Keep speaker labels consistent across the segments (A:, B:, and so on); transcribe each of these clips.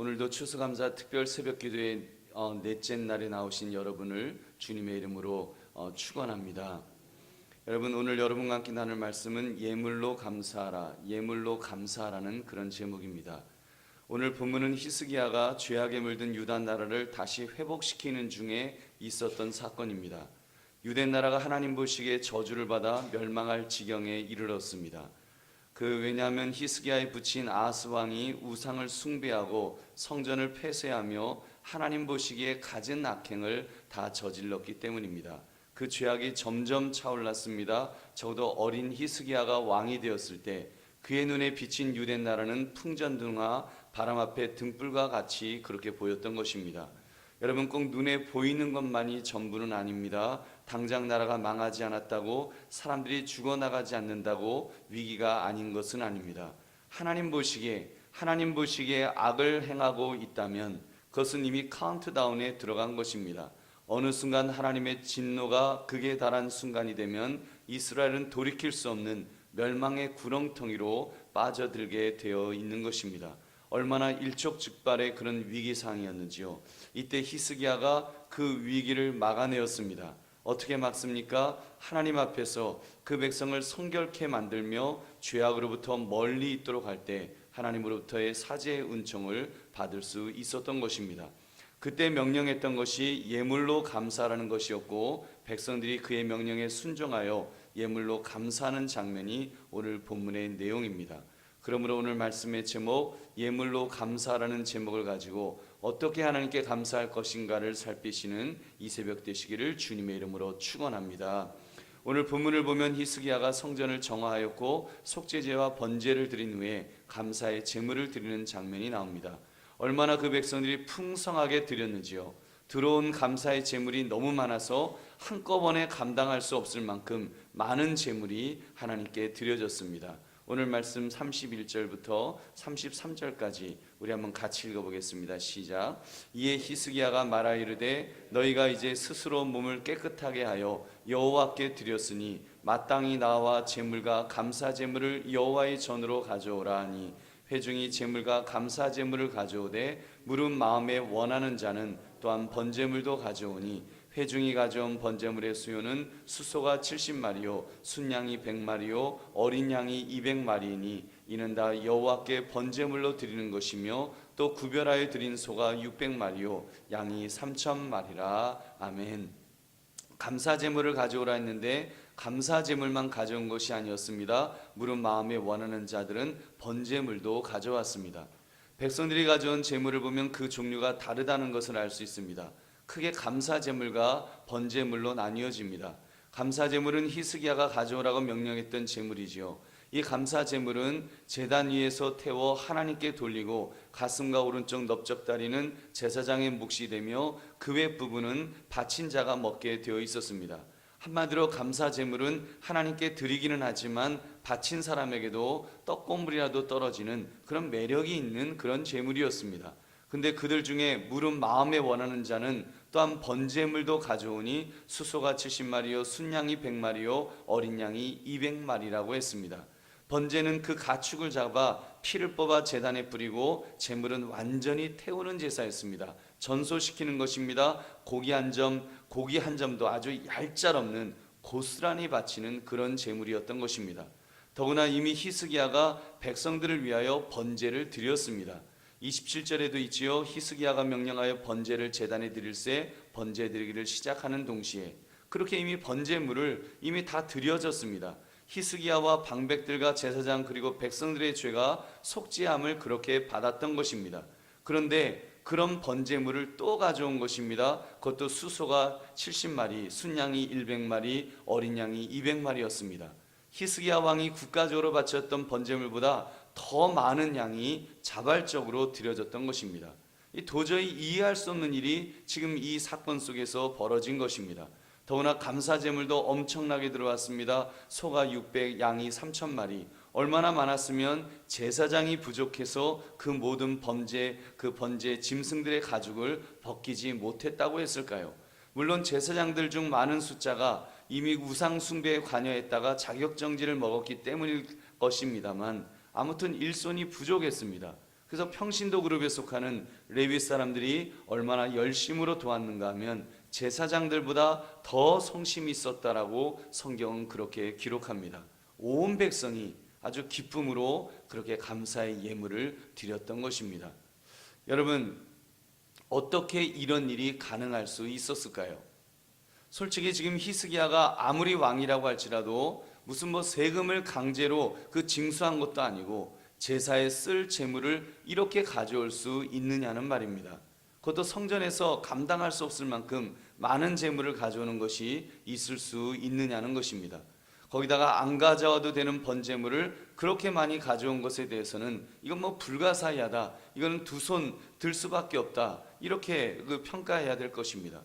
A: 오늘도 추수감사 특별 새벽기도의 넷째 날에 나오신 여러분을 주님의 이름으로 축원합니다. 여러분, 오늘 여러분과 함께 나눌 말씀은 예물로 감사하라, 예물로 감사하라는 그런 제목입니다. 오늘 본문은 히스기야가 죄악에 물든 유다 나라를 다시 회복시키는 중에 있었던 사건입니다. 유대 나라가 하나님 보시기에 저주를 받아 멸망할 지경에 이르렀습니다. 왜냐하면 히스기야의 부친 아하스 왕이 우상을 숭배하고 성전을 폐쇄하며 하나님 보시기에 갖은 악행을 다 저질렀기 때문입니다. 그 죄악이 점점 차올랐습니다. 적어도 어린 히스기야가 왕이 되었을 때 그의 눈에 비친 유대 나라는 풍전등화 바람 앞에 등불과 같이 그렇게 보였던 것입니다. 여러분, 꼭 눈에 보이는 것만이 전부는 아닙니다. 당장 나라가 망하지 않았다고, 사람들이 죽어나가지 않는다고 위기가 아닌 것은 아닙니다. 하나님 보시기에 악을 행하고 있다면 그것은 이미 카운트다운에 들어간 것입니다. 어느 순간 하나님의 진노가 극에 달한 순간이 되면 이스라엘은 돌이킬 수 없는 멸망의 구렁텅이로 빠져들게 되어 있는 것입니다. 얼마나 일촉즉발의 그런 위기상이었는지요. 이때 히스기야가 그 위기를 막아내었습니다. 어떻게 막습니까? 하나님 앞에서 그 백성을 성결케 만들며 죄악으로부터 멀리 있도록 할 때 하나님으로부터의 사죄의 은총을 받을 수 있었던 것입니다. 그때 명령했던 것이 예물로 감사하라는 것이었고, 백성들이 그의 명령에 순종하여 예물로 감사하는 장면이 오늘 본문의 내용입니다. 그러므로 오늘 말씀의 제목, 예물로 감사하라는 제목을 가지고 어떻게 하나님께 감사할 것인가를 살피시는 이 새벽 되시기를 주님의 이름으로 축원합니다. 오늘 본문을 보면 히스기야가 성전을 정화하였고 속죄제와 번제를 드린 후에 감사의 제물을 드리는 장면이 나옵니다. 얼마나 그 백성들이 풍성하게 드렸는지요. 들어온 감사의 제물이 너무 많아서 한꺼번에 감당할 수 없을 만큼 많은 제물이 하나님께 드려졌습니다. 오늘 말씀 31절부터 33절까지 우리 한번 같이 읽어보겠습니다. 시작. 이에 히스기야가 말하이르되 너희가 이제 스스로 몸을 깨끗하게 하여 여호와께 드렸으니 마땅히 나와 제물과 감사 제물을 여호와의 전으로 가져오라 하니 회중이 제물과 감사 제물을 가져오되 무릇 마음에 원하는 자는 또한 번제물도 가져오니 회중이 가져온 번제물의 수요는 수소가 70마리요 순양이 100마리요 어린 양이 200마리이니 이는 다 여호와께 번제물로 드리는 것이며 또 구별하여 드린 소가 600마리요 양이 3000마리라. 아멘. 감사제물을 가져오라 했는데 감사제물만 가져온 것이 아니었습니다. 무릇 마음에 원하는 자들은 번제물도 가져왔습니다. 백성들이 가져온 제물을 보면 그 종류가 다르다는 것을 알 수 있습니다. 크게 감사제물과 번제물로 나뉘어집니다. 감사제물은 히스기야가 가져오라고 명령했던 제물이지요. 이 감사제물은 제단 위에서 태워 하나님께 돌리고 가슴과 오른쪽 넓적다리는 제사장의 몫이 되며 그 외 부분은 바친 자가 먹게 되어 있었습니다. 한마디로 감사제물은 하나님께 드리기는 하지만 바친 사람에게도 떡고물이라도 떨어지는 그런 매력이 있는 그런 제물이었습니다. 근데 그들 중에 무릇 마음에 원하는 자는 또한 번제물도 가져오니 수소가 70마리요 순양이 100마리요 어린 양이 200마리라고 했습니다. 번제는 그 가축을 잡아 피를 뽑아 제단에 뿌리고 제물은 완전히 태우는 제사였습니다. 전소시키는 것입니다. 고기 한 점도 아주 얄짤없는 고스란히 바치는 그런 제물이었던 것입니다. 더구나 이미 히스기야가 백성들을 위하여 번제를 드렸습니다. 27절에도 있지요. 히스기야가 명령하여 번제를 제단에 드릴새 번제 드리기를 시작하는 동시에 그렇게 이미 번제물을 이미 다 드려졌습니다. 히스기야와 방백들과 제사장 그리고 백성들의 죄가 속죄함을 그렇게 받았던 것입니다. 그런데 그런 번제물을 또 가져온 것입니다. 그것도 수소가 70마리, 순양이 100마리, 어린 양이 200마리였습니다. 히스기야 왕이 국가적으로 바쳤던 번제물보다 더 많은 양이 자발적으로 드려졌던 것입니다. 도저히 이해할 수 없는 일이 지금 이 사건 속에서 벌어진 것입니다. 더구나 감사제물도 엄청나게 들어왔습니다. 소가 600, 양이 3000마리. 얼마나 많았으면 제사장이 부족해서 그 모든 번제 짐승들의 가죽을 벗기지 못했다고 했을까요? 물론 제사장들 중 많은 숫자가 이미 우상 숭배에 관여했다가 자격정지를 먹었기 때문일 것입니다만 아무튼 일손이 부족했습니다. 그래서 평신도 그룹에 속하는 레위 사람들이 얼마나 열심으로 도왔는가 하면 제사장들보다 더 성심이 있었다라고 성경은 그렇게 기록합니다. 온 백성이 아주 기쁨으로 그렇게 감사의 예물을 드렸던 것입니다. 여러분, 어떻게 이런 일이 가능할 수 있었을까요? 솔직히 지금 히스기야가 아무리 왕이라고 할지라도 무슨 세금을 강제로 징수한 것도 아니고 제사에 쓸 재물을 이렇게 가져올 수 있느냐는 말입니다. 그것도 성전에서 감당할 수 없을 만큼 많은 재물을 가져오는 것이 있을 수 있느냐는 것입니다. 거기다가 안 가져와도 되는 번제물을 그렇게 많이 가져온 것에 대해서는 이건 불가사의하다, 이거는 두 손 들 수밖에 없다, 이렇게 평가해야 될 것입니다.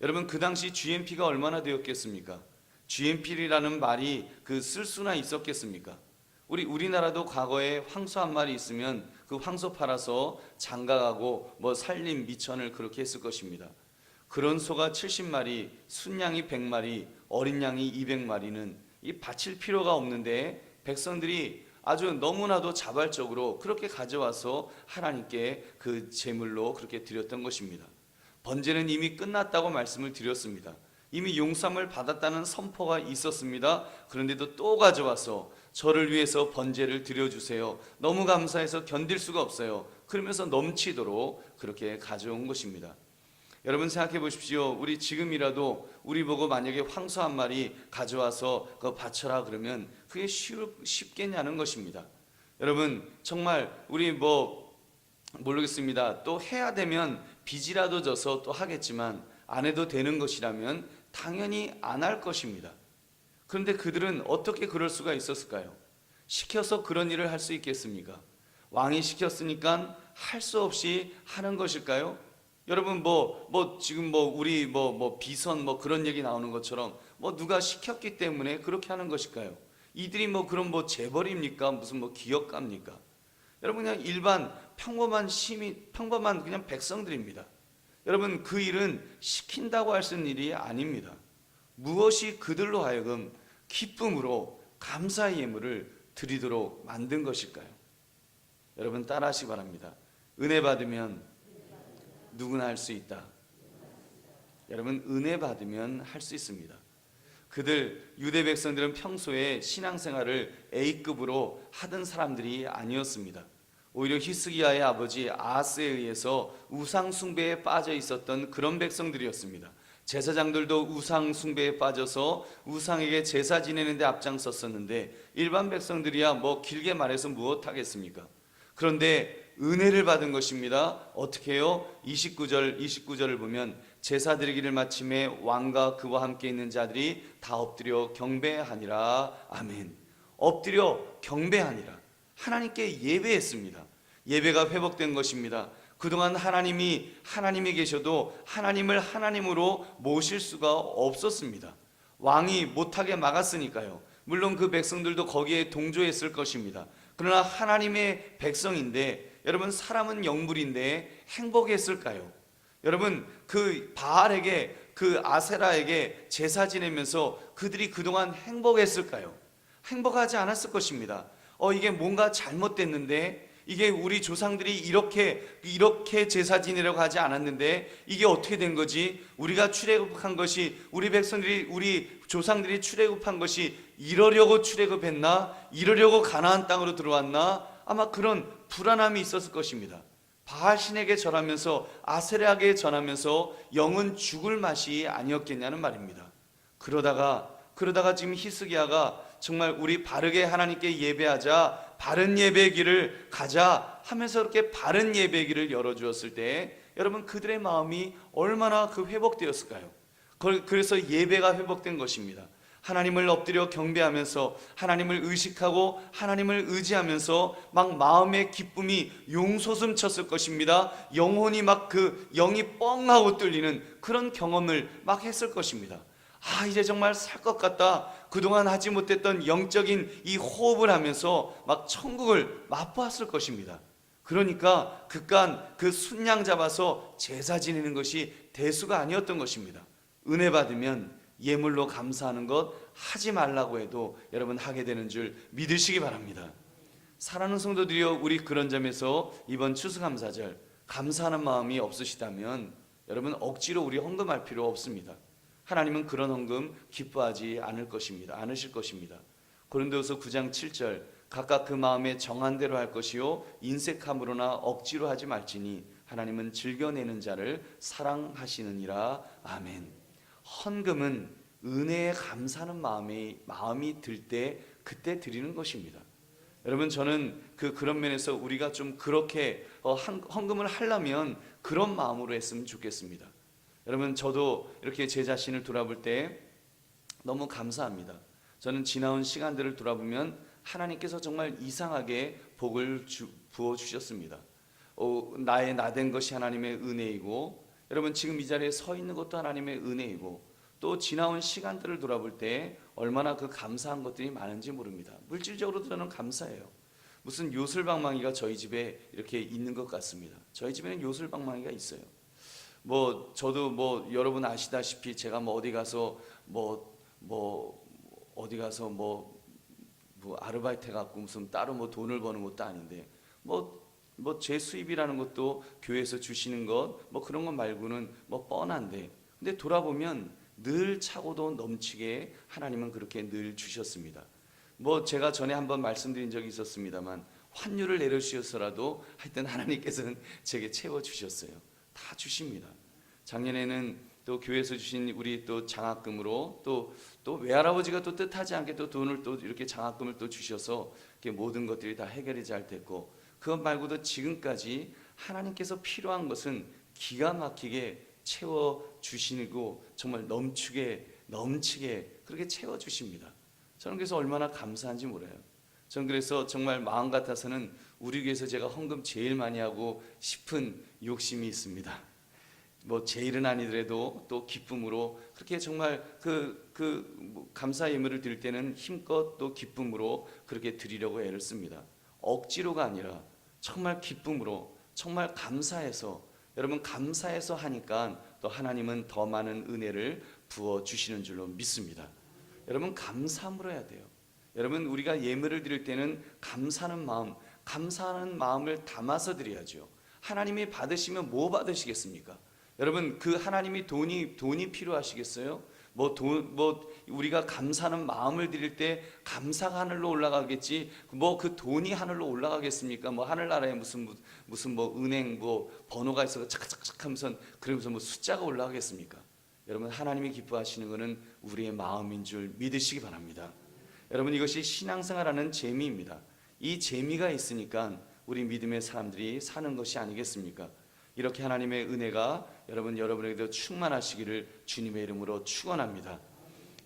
A: 여러분, 그 당시 GMP가 얼마나 되었겠습니까? GMP라는 말이 쓸 수나 있었겠습니까? 우리나라도 과거에 황소 한 마리 있으면 그 황소 팔아서 장가가고 살림 미천을 그렇게 했을 것입니다. 그런 소가 70마리, 순양이 100마리, 어린 양이 200마리는 바칠 필요가 없는데 백성들이 아주 너무나도 자발적으로 그렇게 가져와서 하나님께 그 제물로 그렇게 드렸던 것입니다. 번제는 이미 끝났다고 말씀을 드렸습니다. 이미 용서함을 받았다는 선포가 있었습니다. 그런데도 또 가져와서 저를 위해서 번제를 드려주세요, 너무 감사해서 견딜 수가 없어요, 그러면서 넘치도록 그렇게 가져온 것입니다. 여러분, 생각해 보십시오. 우리 지금이라도 우리 보고 만약에 황소 한 마리 가져와서 그거 바쳐라 그러면 그게 쉽겠냐는 것입니다. 여러분, 정말 우리 모르겠습니다. 또 해야 되면 빚이라도 져서 또 하겠지만 안 해도 되는 것이라면 당연히 안 할 것입니다. 그런데 그들은 어떻게 그럴 수가 있었을까요? 시켜서 그런 일을 할 수 있겠습니까? 왕이 시켰으니까 할 수 없이 하는 것일까요? 여러분, 지금 우리 비선 그런 얘기 나오는 것처럼 누가 시켰기 때문에 그렇게 하는 것일까요? 이들이 그런 재벌입니까? 무슨 기업가입니까? 여러분, 그냥 일반 평범한 시민, 평범한 그냥 백성들입니다. 여러분, 그 일은 시킨다고 할 수 있는 일이 아닙니다. 무엇이 그들로 하여금 기쁨으로 감사의 예물을 드리도록 만든 것일까요? 여러분, 따라하시기 바랍니다. 은혜 받으면 누구나 할 수 있다. 여러분, 은혜 받으면 할 수 있습니다. 유대 백성들은 평소에 신앙생활을 A급으로 하던 사람들이 아니었습니다. 오히려 히스기야의 아버지 아하스에 의해서 우상 숭배에 빠져 있었던 그런 백성들이었습니다. 제사장들도 우상 숭배에 빠져서 우상에게 제사 지내는 데 앞장섰었는데 일반 백성들이야 길게 말해서 무엇하겠습니까? 그런데 은혜를 받은 것입니다. 어떻게 해요? 29절을 보면 제사 드리기를 마침에 왕과 그와 함께 있는 자들이 다 엎드려 경배하니라. 아멘. 엎드려 경배하니라. 하나님께 예배했습니다. 예배가 회복된 것입니다. 그동안 하나님이 계셔도 하나님을 하나님으로 모실 수가 없었습니다. 왕이 못하게 막았으니까요. 물론 그 백성들도 거기에 동조했을 것입니다. 그러나 하나님의 백성인데, 여러분, 사람은 영불인데 행복했을까요? 여러분, 그 바알에게, 그 아세라에게 제사 지내면서 그들이 그동안 행복했을까요? 행복하지 않았을 것입니다. 이게 뭔가 잘못됐는데, 이게 우리 조상들이 이렇게 제사 지내려고 하지 않았는데 이게 어떻게 된 거지? 우리가 출애굽한 것이, 우리 조상들이 출애굽한 것이 이러려고 출애굽했나? 이러려고 가나안 땅으로 들어왔나? 아마 그런 불안함이 있었을 것입니다. 바알 신에게 절하면서, 아세라에게 전하면서 영은 죽을 맛이 아니었겠냐는 말입니다. 그러다가 지금 히스기야가 정말 우리 바르게 하나님께 예배하자, 바른 예배의 길을 가자 하면서 이렇게 바른 예배의 길을 열어주었을 때 여러분, 그들의 마음이 얼마나 회복되었을까요? 그래서 예배가 회복된 것입니다. 하나님을 엎드려 경배하면서 하나님을 의식하고 하나님을 의지하면서 막 마음의 기쁨이 용솟음 쳤을 것입니다. 영혼이 영이 뻥하고 뚫리는 그런 경험을 막 했을 것입니다. 이제 정말 살 것 같다. 그동안 하지 못했던 영적인 이 호흡을 하면서 막 천국을 맛보았을 것입니다. 그러니까 그간 그 순양 잡아서 제사 지내는 것이 대수가 아니었던 것입니다. 은혜 받으면 예물로 감사하는 것 하지 말라고 해도 여러분 하게 되는 줄 믿으시기 바랍니다. 사랑하는 성도들이여, 우리 그런 점에서 이번 추수감사절 감사하는 마음이 없으시다면 여러분 억지로 우리 헌금할 필요 없습니다. 하나님은 그런 헌금 기뻐하지 않으실 것입니다. 고린도후서 9장 7절 각각 그 마음에 정한 대로 할 것이요 인색함으로나 억지로 하지 말지니 하나님은 즐겨내는 자를 사랑하시느니라. 아멘. 헌금은 은혜에 감사하는 마음이 들 때 그때 드리는 것입니다. 여러분, 저는 그런 면에서 우리가 좀 그렇게 헌금을 하려면 그런 마음으로 했으면 좋겠습니다. 여러분, 저도 이렇게 제 자신을 돌아볼 때 너무 감사합니다. 저는 지나온 시간들을 돌아보면 하나님께서 정말 이상하게 복을 부어주셨습니다. 나의 나된 것이 하나님의 은혜이고, 여러분 지금 이 자리에 서 있는 것도 하나님의 은혜이고, 또 지나온 시간들을 돌아볼 때 얼마나 그 감사한 것들이 많은지 모릅니다. 물질적으로도 저는 감사해요. 무슨 요술방망이가 저희 집에 이렇게 있는 것 같습니다. 저희 집에는 요술방망이가 있어요. 저도 여러분 아시다시피 제가 어디 가서 아르바이트 해갖고 무슨 따로 돈을 버는 것도 아닌데 제 수입이라는 것도 교회에서 주시는 것 그런 것 말고는 뻔한데, 근데 돌아보면 늘 차고도 넘치게 하나님은 그렇게 늘 주셨습니다. 제가 전에 한번 말씀드린 적이 있었습니다만 환율을 내려주셔서라도 하여튼 하나님께서는 제게 채워주셨어요. 다 주십니다. 작년에는 또 교회에서 주신 우리 또 장학금으로 또 외할아버지가 또 뜻하지 않게 또 돈을 또 이렇게 장학금을 또 주셔서 이렇게 모든 것들이 다 해결이 잘 됐고, 그것 말고도 지금까지 하나님께서 필요한 것은 기가 막히게 채워주시고 정말 넘치게 그렇게 채워주십니다. 저는 그래서 얼마나 감사한지 몰라요. 저는 그래서 정말 마음 같아서는 우리 교회에서 제가 헌금 제일 많이 하고 싶은 욕심이 있습니다. 제일은 아니더라도 또 기쁨으로 그렇게 정말 감사 예물을 드릴 때는 힘껏 또 기쁨으로 그렇게 드리려고 애를 씁니다. 억지로가 아니라 정말 기쁨으로, 정말 감사해서, 여러분 감사해서 하니까 또 하나님은 더 많은 은혜를 부어주시는 줄로 믿습니다. 여러분 감사함으로 해야 돼요. 여러분 우리가 예물을 드릴 때는 감사하는 마음을 담아서 드려야죠. 하나님이 받으시면 뭐 받으시겠습니까? 여러분 하나님이 돈이 필요하시겠어요? 우리가 감사하는 마음을 드릴 때 감사가 하늘로 올라가겠지 그 돈이 하늘로 올라가겠습니까? 하늘나라에 무슨 은행 번호가 있어서 착착착 하면서 그러면서 숫자가 올라가겠습니까? 여러분 하나님이 기뻐하시는 것은 우리의 마음인 줄 믿으시기 바랍니다. 여러분 이것이 신앙생활하는 재미입니다. 이 재미가 있으니까 우리 믿음의 사람들이 사는 것이 아니겠습니까? 이렇게 하나님의 은혜가 여러분에게도 충만하시기를 주님의 이름으로 축원합니다.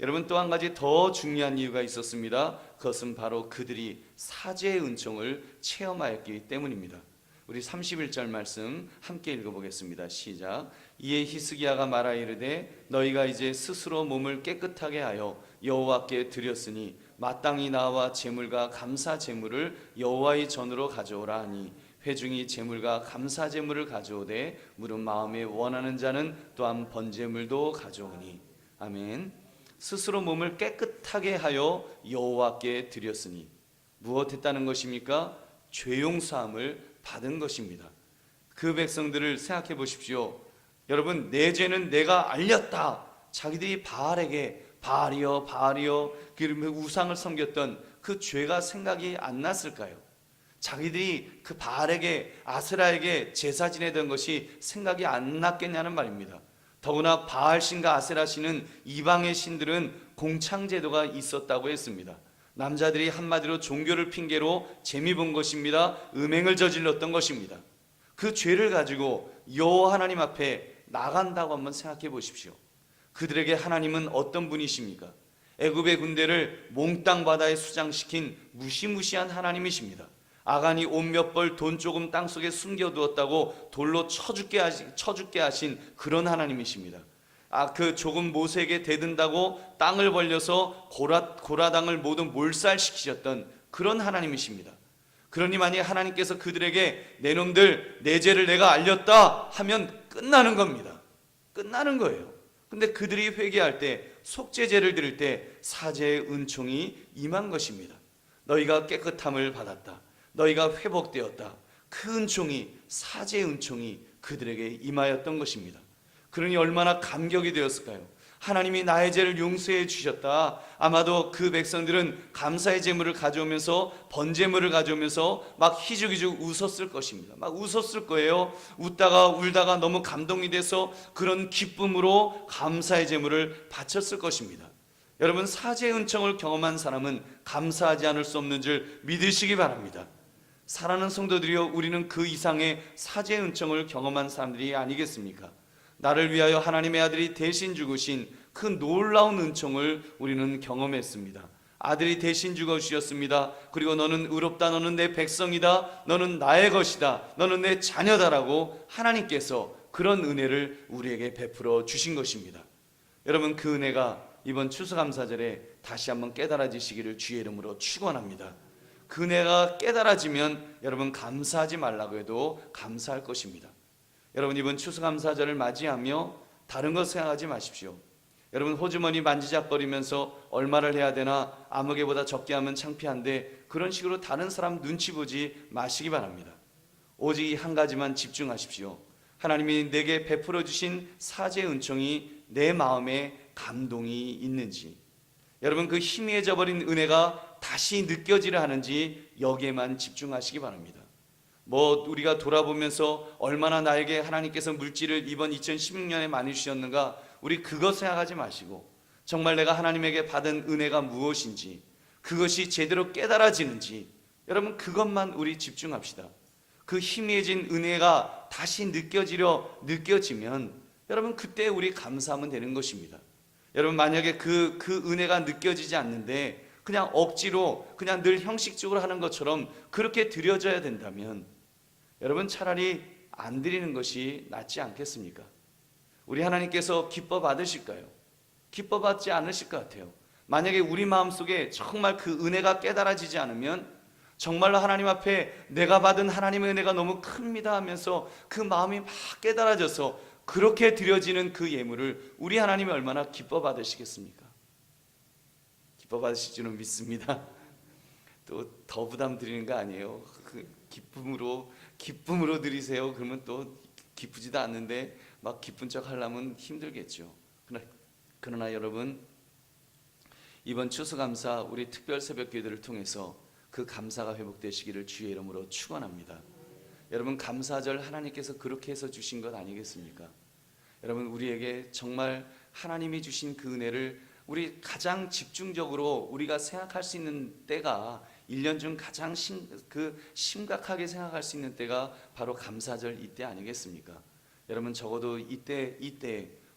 A: 여러분 또 한 가지 더 중요한 이유가 있었습니다. 그것은 바로 그들이 사제의 은총을 체험하였기 때문입니다. 우리 31절 말씀 함께 읽어보겠습니다. 시작. 이에 히스기야가 말하 이르되 너희가 이제 스스로 몸을 깨끗하게 하여 여호와께 드렸으니 마땅히 나와 제물과 감사 제물을 여호와의 전으로 가져오라 하니 회중이 제물과 감사 제물을 가져오되 물은 마음에 원하는 자는 또한 번제물도 가져오니. 아멘. 스스로 몸을 깨끗하게 하여 여호와께 드렸으니 무엇했다는 것입니까? 죄 용서함을 받은 것입니다. 그 백성들을 생각해 보십시오. 여러분 내 죄는 내가 알렸다. 자기들이 바알이여 그러면 우상을 섬겼던 그 죄가 생각이 안 났을까요? 자기들이 그 바알에게 아세라에게 제사 지내던 것이 생각이 안 났겠냐는 말입니다. 더구나 바알신과 아세라신은 이방의 신들은 공창제도가 있었다고 했습니다. 남자들이 한마디로 종교를 핑계로 재미 본 것입니다. 음행을 저질렀던 것입니다. 그 죄를 가지고 여호와 하나님 앞에 나간다고 한번 생각해 보십시오. 그들에게 하나님은 어떤 분이십니까? 애굽의 군대를 몽땅 바다에 수장시킨 무시무시한 하나님이십니다. 아간이 옷 몇 벌 돈 조금 땅속에 숨겨두었다고 돌로 쳐 죽게 하신 그런 하나님이십니다. 그 조금 모세에게 대든다고 땅을 벌려서 고라당을 모두 몰살시키셨던 그런 하나님이십니다. 그러니 만약 하나님께서 그들에게 내 놈들 내 죄를 내가 알렸다 하면 끝나는 겁니다. 끝나는 거예요. 근데 그들이 회개할 때 속죄제를 드릴 때 사제의 은총이 임한 것입니다. 너희가 깨끗함을 받았다. 너희가 회복되었다. 그 은총이, 사제의 은총이 그들에게 임하였던 것입니다. 그러니 얼마나 감격이 되었을까요? 하나님이 나의 죄를 용서해 주셨다. 아마도 그 백성들은 감사의 제물을 가져오면서, 번제물을 가져오면서 막 희죽희죽 웃었을 것입니다. 막 웃었을 거예요. 웃다가 울다가 너무 감동이 돼서 그런 기쁨으로 감사의 제물을 바쳤을 것입니다. 여러분, 사제의 은총을 경험한 사람은 감사하지 않을 수 없는 줄 믿으시기 바랍니다. 사랑하는 성도들이여, 우리는 그 이상의 사제의 은총을 경험한 사람들이 아니겠습니까? 나를 위하여 하나님의 아들이 대신 죽으신 그 놀라운 은총을 우리는 경험했습니다. 아들이 대신 죽어주셨습니다. 그리고 너는 의롭다, 너는 내 백성이다, 너는 나의 것이다, 너는 내 자녀다라고 하나님께서 그런 은혜를 우리에게 베풀어 주신 것입니다. 여러분, 그 은혜가 이번 추수감사절에 다시 한번 깨달아지시기를 주의 이름으로 축원합니다. 그 은혜가 깨달아지면 여러분, 감사하지 말라고 해도 감사할 것입니다. 여러분, 이번 추수감사절을 맞이하며 다른 것 생각하지 마십시오. 여러분, 호주머니 만지작거리면서 얼마를 해야 되나, 아무개보다 적게 하면 창피한데, 그런 식으로 다른 사람 눈치 보지 마시기 바랍니다. 오직 이 한 가지만 집중하십시오. 하나님이 내게 베풀어 주신 사제의 은총이 내 마음에 감동이 있는지, 여러분, 그 희미해져 버린 은혜가 다시 느껴지려 하는지 여기에만 집중하시기 바랍니다. 우리가 돌아보면서 얼마나 나에게 하나님께서 물질을 이번 2016년에 많이 주셨는가, 우리 그것 생각하지 마시고 정말 내가 하나님에게 받은 은혜가 무엇인지, 그것이 제대로 깨달아지는지, 여러분, 그것만 우리 집중합시다. 그 희미해진 은혜가 다시 느껴지면 여러분, 그때 우리 감사하면 되는 것입니다. 여러분, 만약에 그 은혜가 느껴지지 않는데 그냥 억지로, 그냥 늘 형식적으로 하는 것처럼 그렇게 드려져야 된다면 여러분, 차라리 안 드리는 것이 낫지 않겠습니까? 우리 하나님께서 기뻐 받으실까요? 기뻐 받지 않으실 것 같아요. 만약에 우리 마음속에 정말 그 은혜가 깨달아지지 않으면 정말로 하나님 앞에 내가 받은 하나님의 은혜가 너무 큽니다 하면서 그 마음이 막 깨달아져서 그렇게 드려지는 그 예물을 우리 하나님이 얼마나 기뻐 받으시겠습니까? 기뻐 받으실 줄은 믿습니다. 또 더 부담 드리는 거 아니에요. 그 기쁨으로 드리세요. 그러면 또 기쁘지도 않는데 막 기쁜 척 하려면 힘들겠죠. 그러나 여러분, 이번 추수감사 우리 특별 새벽 기도를 통해서 그 감사가 회복되시기를 주의 이름으로 축원합니다. 여러분, 감사절 하나님께서 그렇게 해서 주신 것 아니겠습니까? 여러분, 우리에게 정말 하나님이 주신 그 은혜를 우리 가장 집중적으로 우리가 생각할 수 있는 때가, 1년 중 가장 심각하게 생각할 수 있는 때가 바로 감사절 이때 아니겠습니까? 여러분, 적어도 이때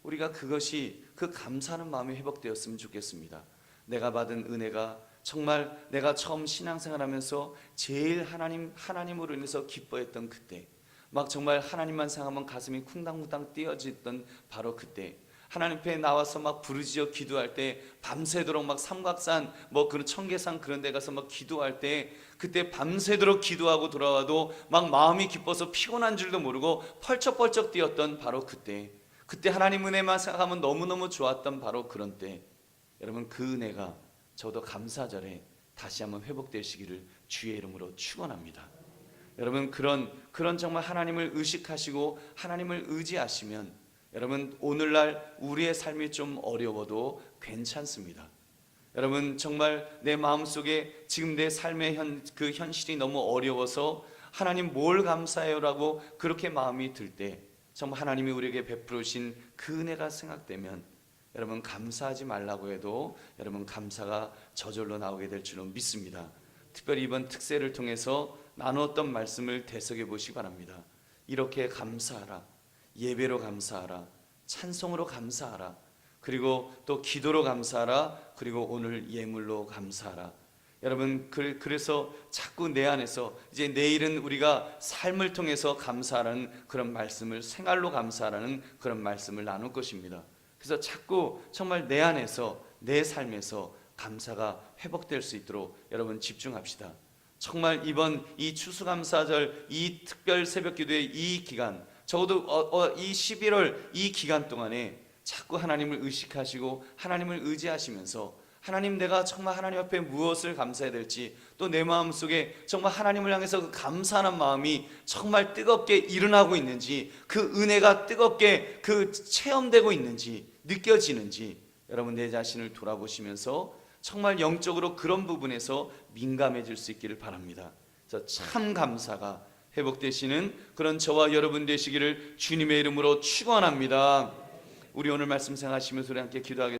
A: 우리가 그 감사하는 마음이 회복되었으면 좋겠습니다. 내가 받은 은혜가 정말 내가 처음 신앙생활하면서 제일 하나님으로 인해서 기뻐했던 그때, 막 정말 하나님만 생각하면 가슴이 쿵당쿵당 뛰어졌던 바로 그때, 하나님 앞에 나와서 막 부르짖어 기도할 때, 밤새도록 막 삼각산 그런 청계산 그런 데 가서 막 기도할 때, 그때 밤새도록 기도하고 돌아와도 막 마음이 기뻐서 피곤한 줄도 모르고 펄쩍펄쩍 뛰었던 바로 그때 하나님 은혜만 생각하면 너무너무 좋았던 바로 그런 때, 여러분, 그 은혜가 저도 감사절에 다시 한번 회복되시기를 주의 이름으로 축원합니다. 여러분, 그런 정말 하나님을 의식하시고 하나님을 의지하시면 여러분, 오늘날 우리의 삶이 좀 어려워도 괜찮습니다. 여러분, 정말 내 마음속에 지금 내 삶의 그 현실이 너무 어려워서 하나님 뭘 감사해요라고 그렇게 마음이 들 때, 정말 하나님이 우리에게 베풀으신 그 은혜가 생각되면 여러분, 감사하지 말라고 해도 여러분, 감사가 저절로 나오게 될 줄은 믿습니다. 특별히 이번 특세를 통해서 나누었던 말씀을 되새겨 보시기 바랍니다. 이렇게 감사하라, 예배로 감사하라, 찬송으로 감사하라, 그리고 또 기도로 감사하라, 그리고 오늘 예물로 감사하라. 여러분, 그래서 자꾸 내 안에서 이제 내일은 우리가 삶을 통해서 감사하라는 그런 말씀을, 생활로 감사하라는 그런 말씀을 나눌 것입니다. 그래서 자꾸 정말 내 안에서, 내 삶에서 감사가 회복될 수 있도록 여러분 집중합시다. 정말 이번 이 추수감사절, 이 특별 새벽기도의 이 기간, 적어도 이 11월 이 기간 동안에 자꾸 하나님을 의식하시고 하나님을 의지하시면서 하나님, 내가 정말 하나님 앞에 무엇을 감사해야 될지, 또 내 마음속에 정말 하나님을 향해서 그 감사하는 마음이 정말 뜨겁게 일어나고 있는지, 그 은혜가 뜨겁게 그 체험되고 있는지, 느껴지는지 여러분 내 자신을 돌아보시면서 정말 영적으로 그런 부분에서 민감해질 수 있기를 바랍니다. 그래서 참 감사가 회복되시는 그런 저와 여러분 되시기를 주님의 이름으로 축원합니다. 우리 오늘 말씀 생각하시면서 우리 함께 기도하겠습니다.